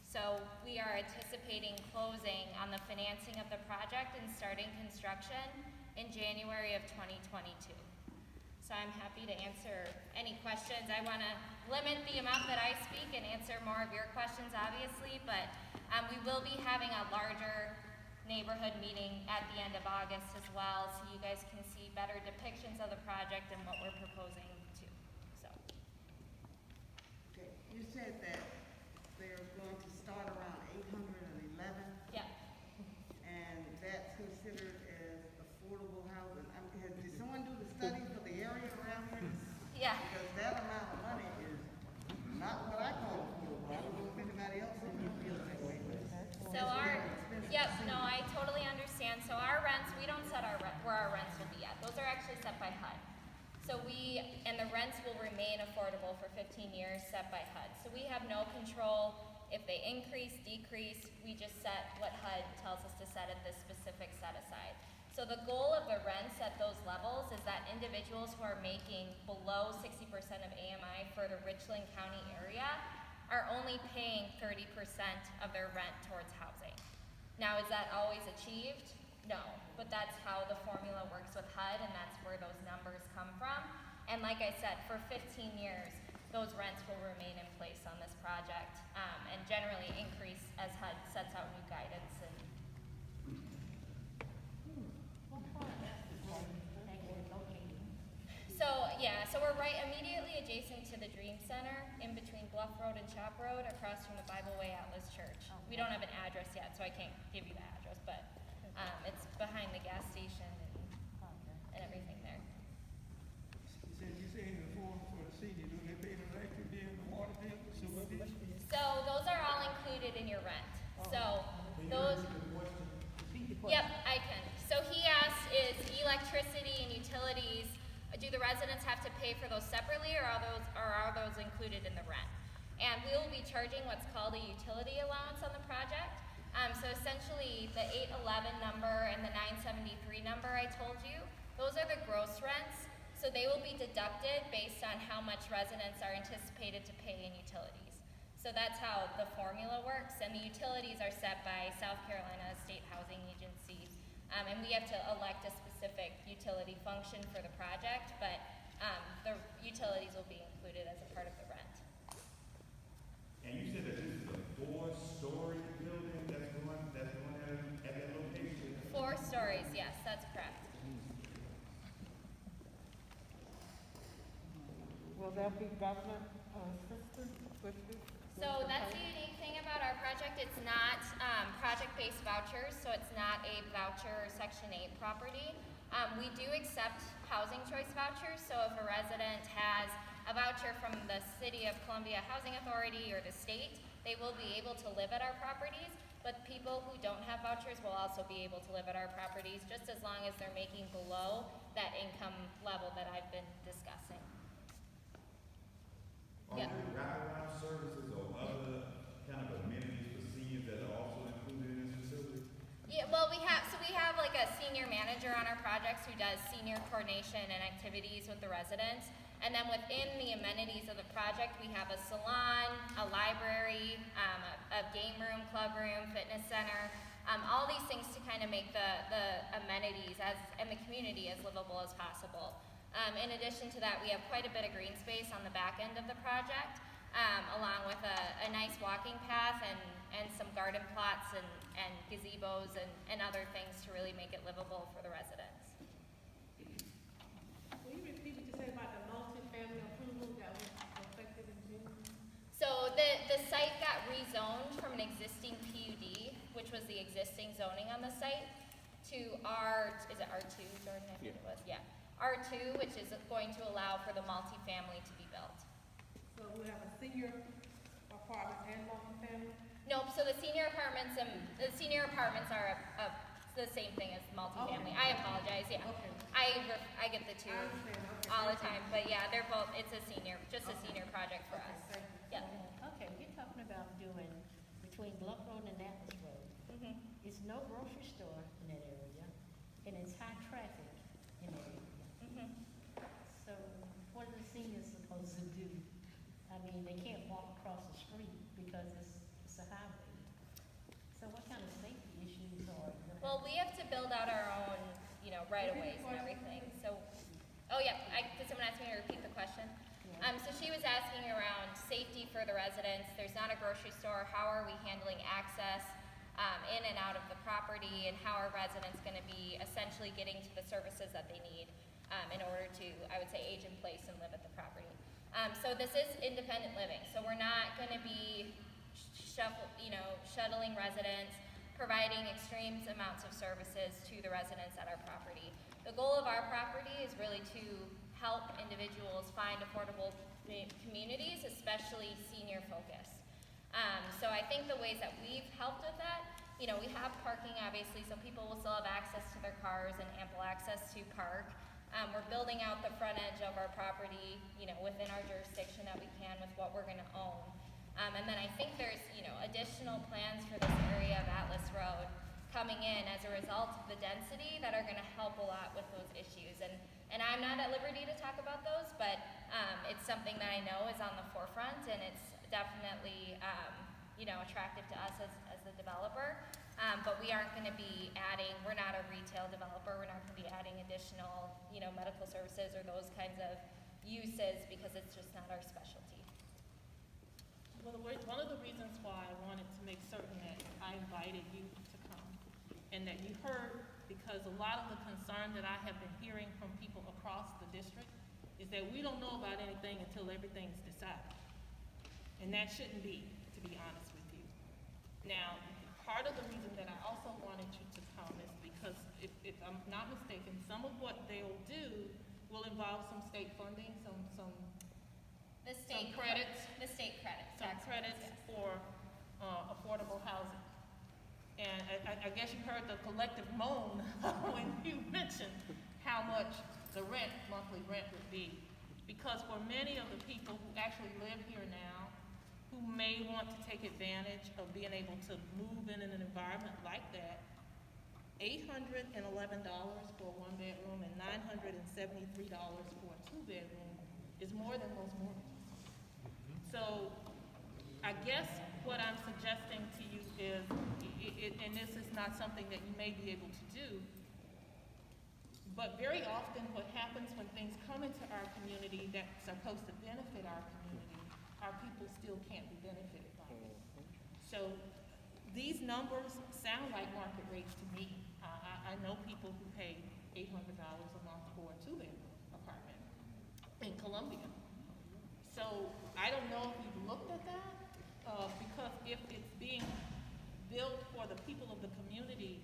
So we are anticipating closing on the financing of the project and starting construction in January of 2022. So I'm happy to answer any questions. I want to limit the amount that I speak and answer more of your questions, obviously, but we will be having a larger neighborhood meeting at the end of August as well, so you guys can see better depictions of the project and what we're proposing to. So. Okay, you said that they're going to start around 811? Yeah. And that's considered as affordable housing? Did someone do the study for the area around here? Yeah. Because that amount of money is not what I call affordable. I don't know if anybody else in here feels that way. So I totally understand. So our rents, we don't set where our rents will be at. Those are actually set by HUD. So and the rents will remain affordable for 15 years set by HUD. So we have no control if they increase, decrease. We just set what HUD tells us to set at this specific set aside. So the goal of the rents at those levels is that individuals who are making below 60% of AMI for the Richland County area are only paying 30% of their rent towards housing. Now, is that always achieved? No, but that's how the formula works with HUD, and that's where those numbers come from. And like I said, for 15 years, those rents will remain in place on this project, and generally increase as HUD sets out new guidance. So we're right immediately adjacent to the Dream Center, in between Bluff Road and Chop Road, across from the Bible Way Atlas Church. We don't have an address yet, so I can't give you the address, but it's behind the gas station and everything there. Since you're saying the form for the senior, do they pay the electric bill, the water bill, the sewer bill? So those are all included in your rent. So those. Yep, I can. So he asked, is electricity and utilities, do the residents have to pay for those separately, or are those included in the rent? And we will be charging what's called a utility allowance on the project. So essentially, the 811 number and the 973 number I told you, those are the gross rents. So they will be deducted based on how much residents are anticipated to pay in utilities. So that's how the formula works. And the utilities are set by South Carolina State Housing Agency. And we have to elect a specific utility function for the project, but the utilities will be included as a part of the rent. And you said that this is a 4-story building that's the one at that location? 4 stories, yes, that's correct. will there be government assistance with this? So that's the unique thing about our project. It's not project-based vouchers, so it's not a voucher Section 8 property. We do accept housing choice vouchers, so if a resident has a voucher from the City of Columbia Housing Authority or the state, they will be able to live at our properties, but people who don't have vouchers will also be able to live at our properties, just as long as they're making below that income level that I've been discussing. Are Yeah. there wraparound services or other kind of amenities for seniors that are also included in this facility? Yeah, well, we have like a senior manager on our projects who does senior coordination and activities with the residents. And then within the amenities of the project, we have a salon, a library, a game room, club room, fitness center, all these things to kind of make the amenities and the community as livable as possible. In addition to that, we have quite a bit of green space on the back end of the project, along with a nice walking path and some garden plots and gazebos and other things to really make it livable for the residents. Will you repeat what you said about the multi-family approval that was effective in June? So the site got rezoned from an existing PUD, which was the existing zoning on the site, to is it R2, Jordan? I think it was, yeah. R2, which is going to allow for the multifamily to be built. So we have a senior apartment and multi-family? Nope, so the senior apartments are the same thing as multifamily. Okay. I apologize, yeah. Okay. I get the two I understand, okay. all the time, but yeah, they're both, it's a senior project for us. Thank you. Yeah. Okay, we're talking about doing between Bluff Road and Atlas Road. Mhm. It's no grocery store in that area, and it's high traffic in that area. Mhm. So what are the seniors supposed to do? I mean, they can't walk across the street because it's a highway. So what kind of safety issues are there? Well, we have to build out our own, right-of-ways and everything, so, oh yeah, did someone ask me to repeat the question? So she was asking around safety for the residents. There's not a grocery store. How are we handling access in and out of the property, and how are residents going to be essentially getting to the services that they need in order to, I would say, age in place and live at the property. So this is independent living. So we're not going to be shuttling residents, providing extreme amounts of services to the residents at our property. The goal of our property is really to help individuals find affordable communities, especially senior focused. So I think the ways that we've helped with that, we have parking obviously, so people will still have access to their cars and ample access to park. We're building out the front edge of our property, within our jurisdiction that we can with what we're going to own. And then I think there's, additional plans for this area of Atlas Road coming in as a result of the density that are going to help a lot with those issues. And I'm not at liberty to talk about those, but it's something that I know is on the forefront, and it's definitely, attractive to us as the developer. But we aren't going to be we're not a retail developer, we're not going to be adding additional, medical services or those kinds of uses because it's just not our specialty. Well, one of the reasons why I wanted to make certain that I invited you to come and that you heard, because a lot of the concern that I have been hearing from people across the district is that we don't know about anything until everything's decided. And that shouldn't be, to be honest with you. Now, part of the reason that I also wanted you to come is because, if I'm not mistaken, some of what they'll do will involve some state funding, some credits. The state credits. Some tax credits yes. for affordable housing. And I guess you heard the collective moan when you mentioned how much the monthly rent would be. Because for many of the people who actually live here now, who may want to take advantage of being able to move in an environment like that, $811 for a one-bedroom and $973 for a two-bedroom is more than most mortgages. So I guess what I'm suggesting to you is, and this is not something that you may be able to do, but very often what happens when things come into our community that's supposed to benefit our community, our people still can't be benefited by it. So these numbers sound like market rates to me. I know people who pay $800 a month for a two-bedroom apartment in Columbia. if it's being built for the people of the community,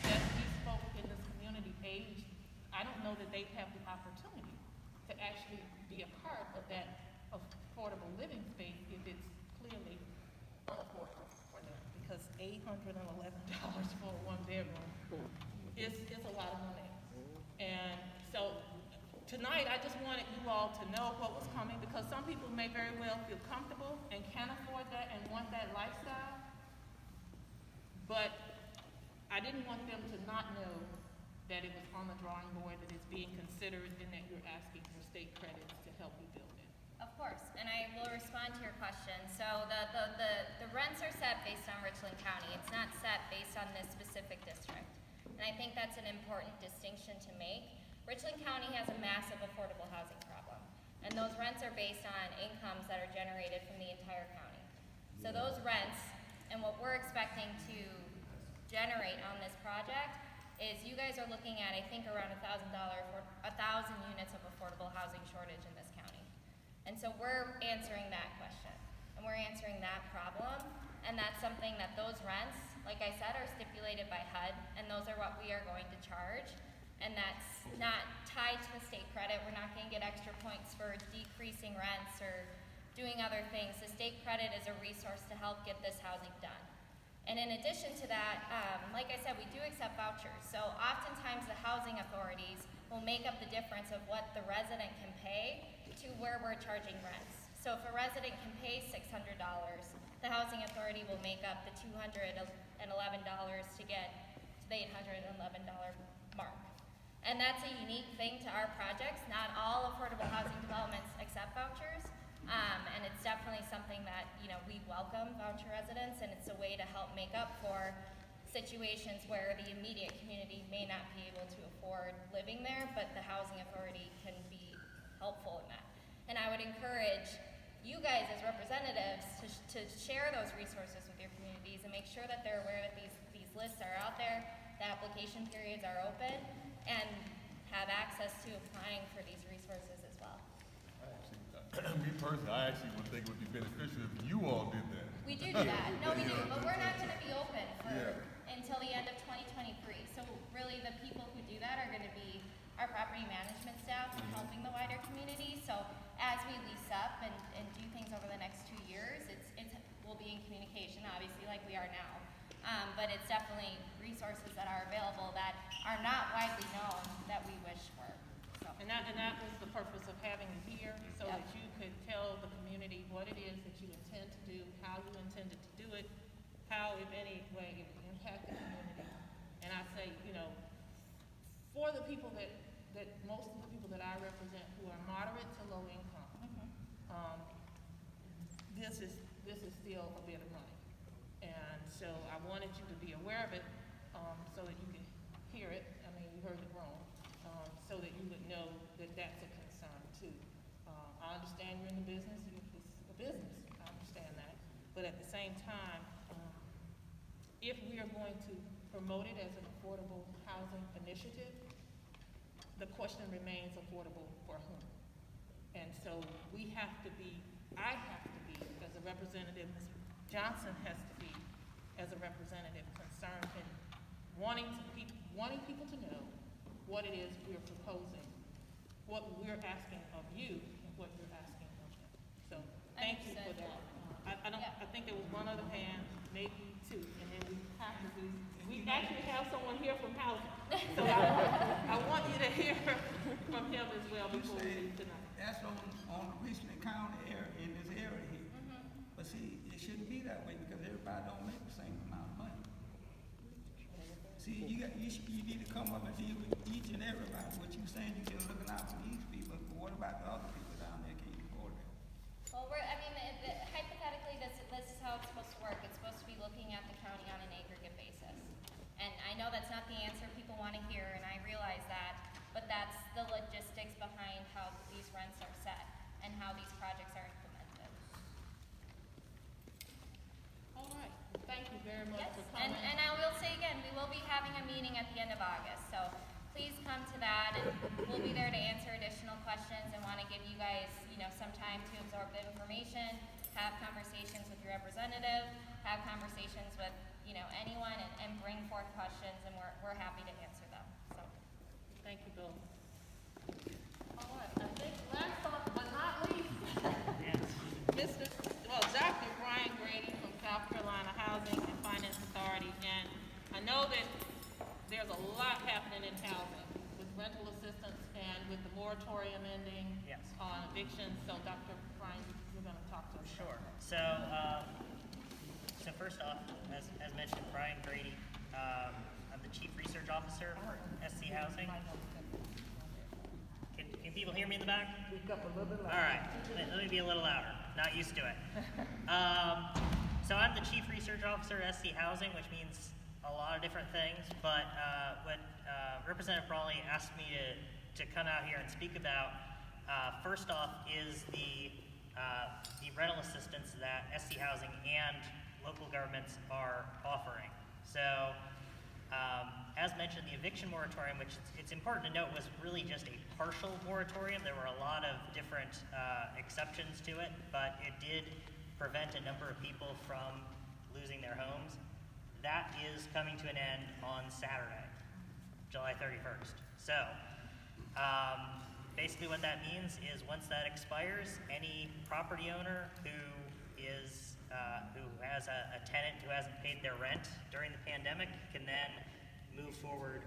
that these folk in this community age, I don't know that they have the opportunity to actually be a part of that affordable living space if it's clearly unaffordable for them. Because $811 for a one bedroom is a lot of money. And so tonight, I just wanted you all to know what was coming, because some people may very well feel comfortable and can afford that and want that lifestyle. But I didn't want them to not know that it was on the drawing board, that it's being considered, and that you're asking for state credits to help you build it. Of course, and I will respond to your question. So the rents are set based on Richland County. It's not set based on this specific district. And I think that's an important distinction to make. Richland County has a massive affordable housing problem. And those rents are based on incomes that are generated from the entire county. So those rents, and what we're expecting to generate on this project, is you guys are looking at, I think, around $1,000 for 1,000 units of affordable housing shortage in this county. And so we're answering that question, and we're answering that problem, and that's something that those rents, like I said, are stipulated by HUD, and those are what we are going to charge, and that's not tied to the state credit. We're not gonna get extra points for decreasing rents or doing other things. The state credit is a resource to help get this housing done. And in addition to that, like I said, we do accept vouchers. So oftentimes the housing authorities will make up the difference of what the resident can pay to where we're charging rents. So if a resident can pay $600, the housing authority will make up the $211 to get to the $811 mark. And that's a unique thing to our projects. Not all affordable housing developments accept vouchers. And it's definitely something that, we welcome voucher residents, and it's a way to help make up for situations where the immediate community may not be able to afford living there, but the housing authority can be helpful in that. And I would encourage you guys as representatives to share those resources with your communities and make sure that they're aware that these lists are out there, the application periods are open, and have access to applying for these resources as well. Me personally, I actually would think it would be beneficial if you all did that. We do that. No, we do. But we're not going to be open until the end of 2023. So really the people who do that are going to be our property management staff and helping the wider community. So as we lease up and do things over the next 2 years, we'll be in communication, obviously, like we are now. But it's definitely resources that are available that are not widely known that we wish were. So. And that was the purpose of having you here, so that you could tell the community what it is that you intend to do, how you intended to do it, how, if any way, it would impact the community. And I say, for the people that most of the people that I represent who are moderate to low income, this is still a bit of money. And so I wanted you to be aware of it, so that you can hear it. I mean, you heard it wrong. So that you would know that that's a concern too. I understand you're in the business, it's a business, I understand that. But at the same time, if we are going to promote it as an affordable housing initiative, the question remains affordable for whom? And so I have to be, as a representative, Ms. Johnson has to be, as a representative, concerned and wanting people to know what it is we're proposing, what we're asking of you, and what you're asking of them. So, thank you for that. I think there was one other hand, maybe two, and then we actually have someone here from housing. So I want you to hear from him as well before we leave tonight. That's on the Richland County area, in this area here. But see, it shouldn't be that way because everybody don't make the same amount of money. See, you need to come up and deal with each and everybody. What you saying, you're just looking out for these people, but what about the other people down there? Can you afford that? Well, hypothetically, this is how it's supposed to work. It's supposed to be looking at the county on an aggregate basis. And I know that's not the answer people want to hear, and I realize that, but that's the logistics behind how these rents are set and how these projects are implemented. All right. Thank you very much for coming. And I will say again, we will be having a meeting at the end of August, so please come to that, and we'll be there to answer additional questions and want to give you guys, some time to absorb the information, have conversations with your representative, have conversations with, anyone and bring forth questions, and we're happy to answer them, so. Thank you, Bill. All right, I think last but not least, Dr. Brian Grady from South Carolina Housing and Finance Authority, and I know that there's a lot happening in housing with rental assistance and with the moratorium ending on evictions, so Dr. Brian, you're gonna talk to us. Sure. So first off, as mentioned, Brian Grady, I'm the Chief Research Officer for SC Housing. Can people hear me in the back? Speak up a little bit louder. All right, let me be a little louder. Not used to it. So I'm the Chief Research Officer at SC Housing, which means a lot of different things, but what Representative Brawley asked me to come out here and speak about, first off, is the rental assistance that SC Housing and local governments are offering. So, as mentioned, the eviction moratorium, which it's important to note was really just a partial moratorium. There were a lot of different exceptions to it, but it did prevent a number of people from losing their homes. That is coming to an end on Saturday, July 31st. So, basically what that means is once that expires, any property owner who has a tenant who hasn't paid their rent during the pandemic can then move forward,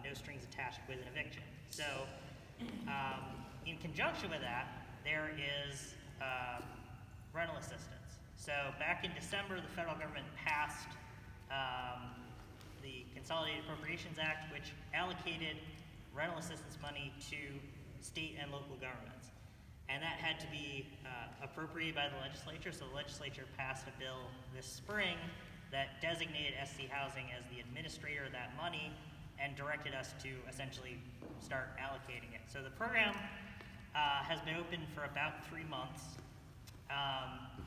no strings attached, with an eviction. So, in conjunction with that, there is rental assistance. So back in December, the federal government passed the Consolidated Appropriations Act, which allocated rental assistance money to state and local governments. And that had to be appropriated by the legislature, so the legislature passed a bill this spring that designated SC Housing as the administrator of that money and directed us to essentially start allocating it. So the program has been open for about 3 months,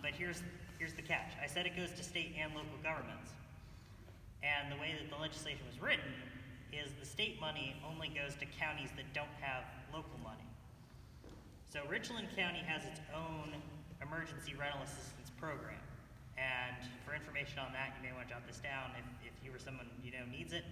but here's the catch. I said it goes to state and local governments. And the way that the legislation was written is the state money only goes to counties that don't have local money. So Richland County has its own emergency rental assistance program. And for information on that, you may want to jot this down if you or someone you know needs it.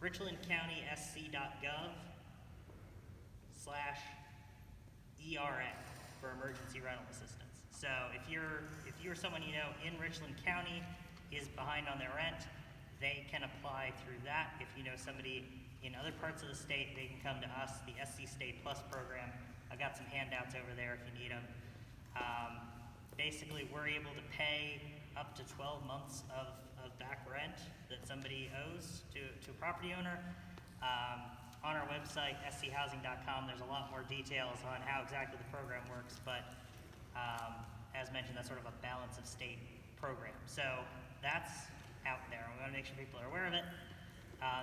richlandcountysc.gov/ERA for emergency rental assistance. So if you're someone you know in Richland County is behind on their rent, they can apply through that. If you know somebody in other parts of the state, they can come to us, the SC Stay Plus program. I've got some handouts over there if you need them. Basically, we're able to pay up to 12 months of back rent that somebody owes to a property owner. On our website, schousing.com, there's a lot more details on how exactly the program works, but as mentioned, that's sort of a balance of state program. So that's out there. We want to make sure people are aware of it.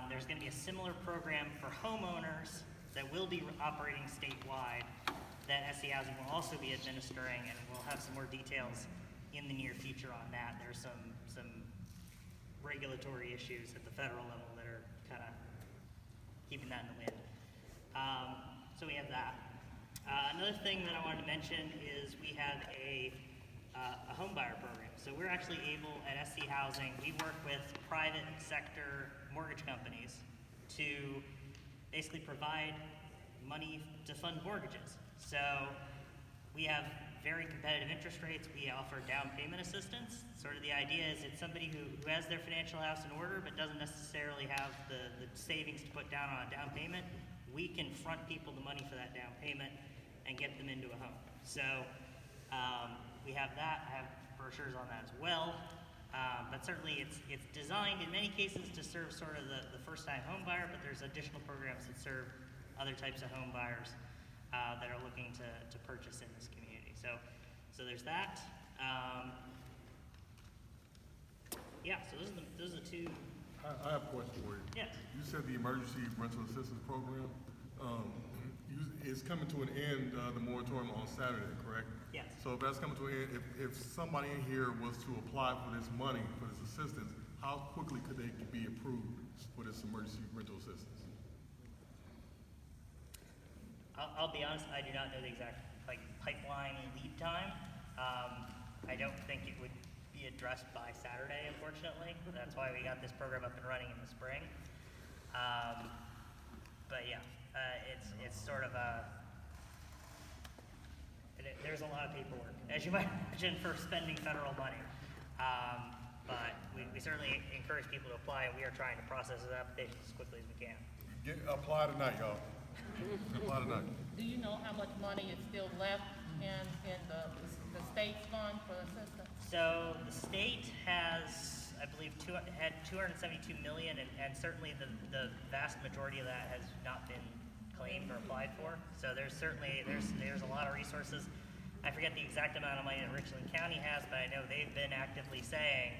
There's going to be a similar program for homeowners that will be operating statewide that SC Housing will also be administering, and we'll have some more details in the near future on that. There's some regulatory issues at the federal level that are kind of keeping that in the wind. So we have that. Another thing that I wanted to mention is we have a home buyer program. So we're actually able at SC Housing, we work with private sector mortgage companies to basically provide money to fund mortgages. So we have very competitive interest rates. We offer down payment assistance. Sort of the idea is it's somebody who has their financial house in order but doesn't necessarily have the savings to put down on a down payment. We can front people the money for that down payment and get them into a home. So we have that. I have brochures on that as well. But certainly it's designed in many cases to serve sort of the first-time home buyer, but there's additional programs that serve other types of home buyers that are looking to purchase in this community. So there's that. Yeah, so those are the two. I have a question for you. Yes. You said the emergency rental assistance program is coming to an end, the moratorium on Saturday, correct? Yes. So if that's coming to an end, if somebody in here was to apply for this money, for this assistance, how quickly could they be approved for this emergency rental assistance? I'll be honest, I do not know the exact pipeline lead time. I don't think it would be be addressed by Saturday, unfortunately. That's why we got this program up and running in the spring. But yeah, it's sort of there's a lot of paperwork, as you might imagine, for spending federal money. But we certainly encourage people to apply, and we are trying to process those applications as quickly as we can. Apply tonight, y'all. Apply tonight. Do you know how much money is still left in the state's fund for assistance? So the state has, I believe, had 272 million, and certainly the vast majority of that has not been claimed or applied for. So there's certainly there's a lot of resources. I forget the exact amount of money that Richland County has, but I know they've been actively saying,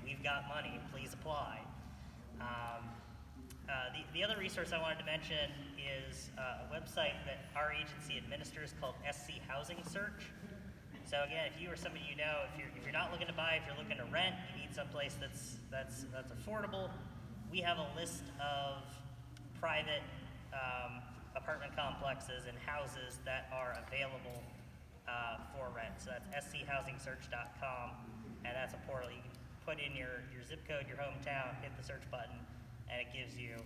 "We've got money, please apply." The other resource I wanted to mention is a website that our agency administers called SC Housing Search. So again, if you or somebody you know, if you're not looking to buy, if you're looking to rent, you need someplace that's affordable. We have a list of private apartment complexes and houses that are available for rent. So that's schousingsearch.com, and that's a portal. You can put in your zip code, your hometown, hit the search button, and it gives you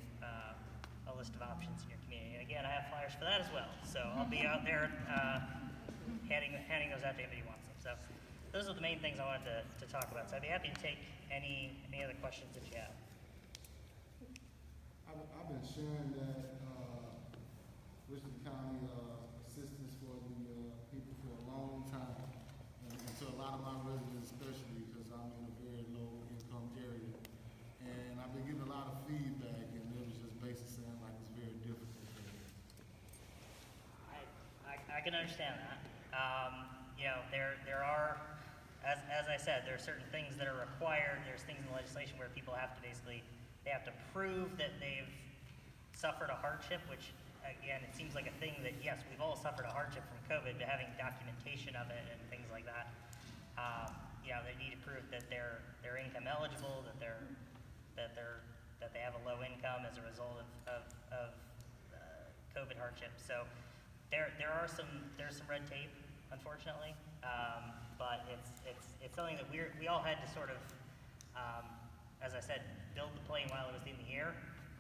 a list of options in your community. And again, I have flyers for that as well. So I'll be out there handing those out to anybody who wants them. So those are the main things I wanted to talk about. So I'd be happy to take any other questions that you have. I've been sharing that Richland County assistance for the people for a long time, and to a lot of my residents, especially because I'm in a very low income area, and I've been getting a lot of feedback, and it was just basically saying like it's very difficult. I can understand that. You know, there are, as I said, there are certain things that are required. There's things in the legislation where people have to they have to prove that they've suffered a hardship, which again, it seems like a thing that, yes, we've all suffered a hardship from COVID, but having documentation of it and things like that, you know, they need to prove that they're income eligible, that they have a low income as a result of COVID hardship. So there's some red tape, unfortunately, but it's something that we all had to sort of, as I said, build the plane while it was in the air.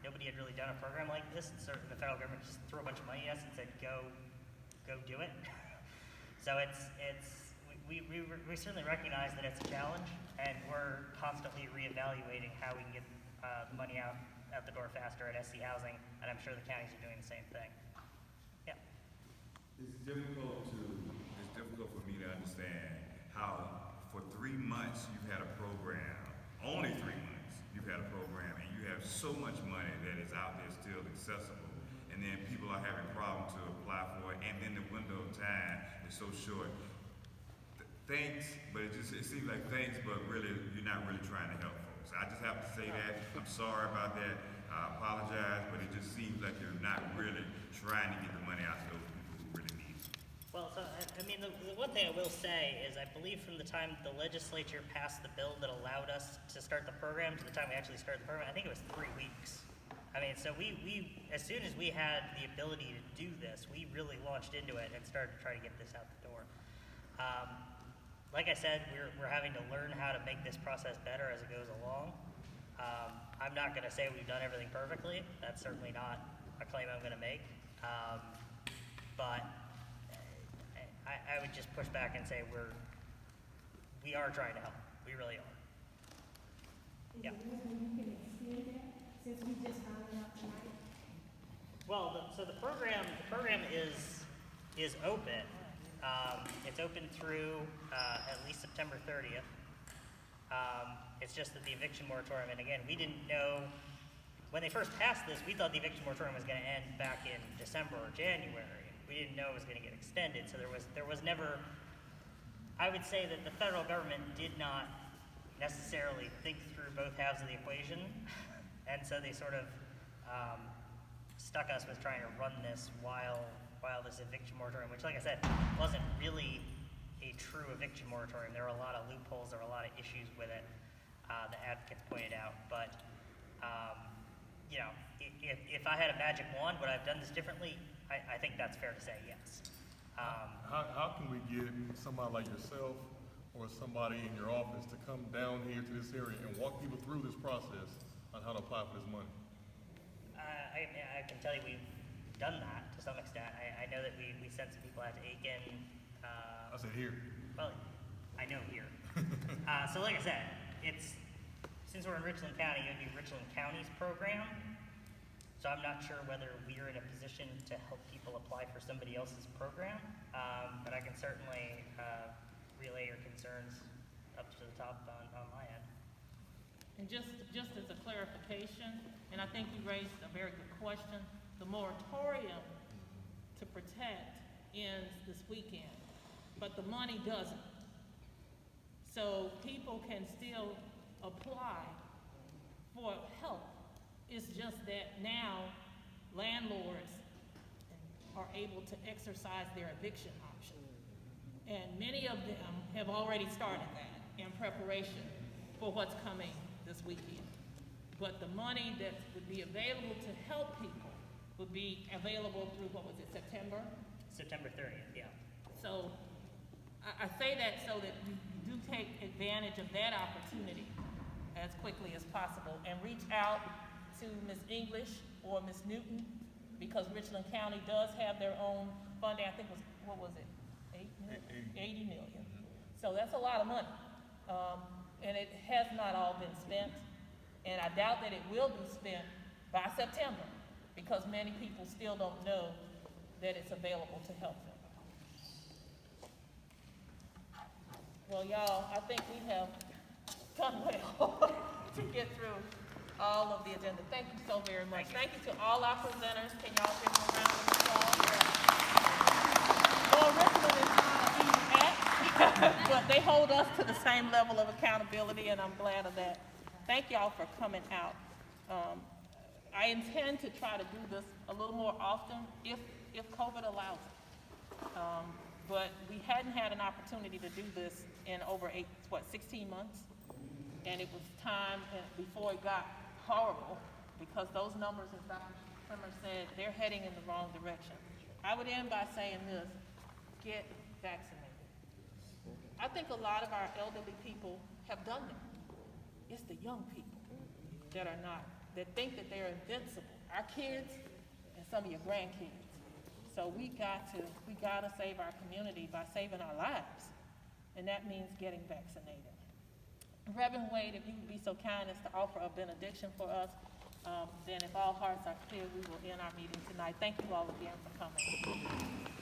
Nobody had really done a program like this, and certainly the federal government just threw a bunch of money at us and said, go do it. So we certainly recognize that it's a challenge, and we're constantly reevaluating how we can get the money out the door faster at SC Housing, and I'm sure the counties are doing the same thing. Yeah. It's difficult for me to understand how for 3 months you've had a program, only 3 months you've had a program, and you have so much money that is out there still accessible, and then people are having problems to apply for it, and then the window of time is so short. Thanks, but it seems like thanks, but really you're not really trying to help folks. I just have to say that. I'm sorry about that. I apologize, but it just seems like you're not really trying to get the money out to those people who really need it. Well, so, I mean, the one thing I will say is I believe from the time the legislature passed the bill that allowed us to start the program to the time we actually started the program, I think it was 3 weeks. I mean, so we as soon as we had the ability to do this, we really launched into it and started to try to get this out the door. Like I said, we're having to learn how to make this process better as it goes along. I'm not going to say we've done everything perfectly. That's certainly not a claim I'm going to make. But I would just push back and say we are trying to help. We really are. Yeah. Since we just found it out tonight? Well, so the program is open. It's open through at least September 30th. It's just that the eviction moratorium, and again, we didn't know, when they first passed this, we thought the eviction moratorium was going to end back in December or January. We didn't know it was going to get extended, so there was never, I would say that the federal government did not necessarily think through both halves of the equation, and so they sort of stuck us with trying to run this while this eviction moratorium, which, like I said, wasn't really a true eviction moratorium. There were a lot of loopholes, there were a lot of issues with it that advocates pointed out. But, you know, if I had a magic wand, would I have done this differently? I think that's fair to say, yes. How can we get somebody like yourself or somebody in your office to come down here to this area and walk people through this process on how to apply for this money? I can tell you we've done that to some extent. I know that we sent some people out to Aiken. I said here. Well, I know here. So like I said, since we're in Richland County, it would be Richland County's program. So I'm not sure whether we are in a position to help people apply for somebody else's program, but I can certainly relay your concerns up to the top on my end. And just as a clarification, and I think you raised a very good question, the moratorium to protect ends this weekend, but the money doesn't. So people can still apply for help. It's just that now landlords are able to exercise their eviction option. And many of them have already started that in preparation for what's coming this weekend. But the money that would be available to help people would be available through, what was it, September? September 30th, yeah. So I say that so that you do take advantage of that opportunity as quickly as possible and reach out to Ms. English or Ms. Newton, because Richland County does have their own funding. I think it was, what was it, 80 million. So that's a lot of money. And it has not all been spent. And I doubt that it will be spent by September, because many people still don't know that it's available to help them. Well, y'all, I think we have done well to get through all of the agenda. Thank you so very much. Thank you to all our presenters. Can y'all give them a round of applause? Well, Richmond is not an easy act, but they hold us to the same level of accountability, and I'm glad of that. Thank y'all for coming out. I intend to try to do this a little more often if COVID allows it. But we hadn't had an opportunity to do this in over 16 months. And it was time before it got horrible, because those numbers, as Dr. Trimmer said, they're heading in the wrong direction. I would end by saying this: get vaccinated. I think a lot of our elderly people have done that. It's the young people that are not, that think that they're invincible. Our kids and some of your grandkids. So we gotta save our community by saving our lives. And that means getting vaccinated. Reverend Wade, if you would be so kind as to offer a benediction for us, then if all hearts are clear, we will end our meeting tonight. Thank you all again for coming.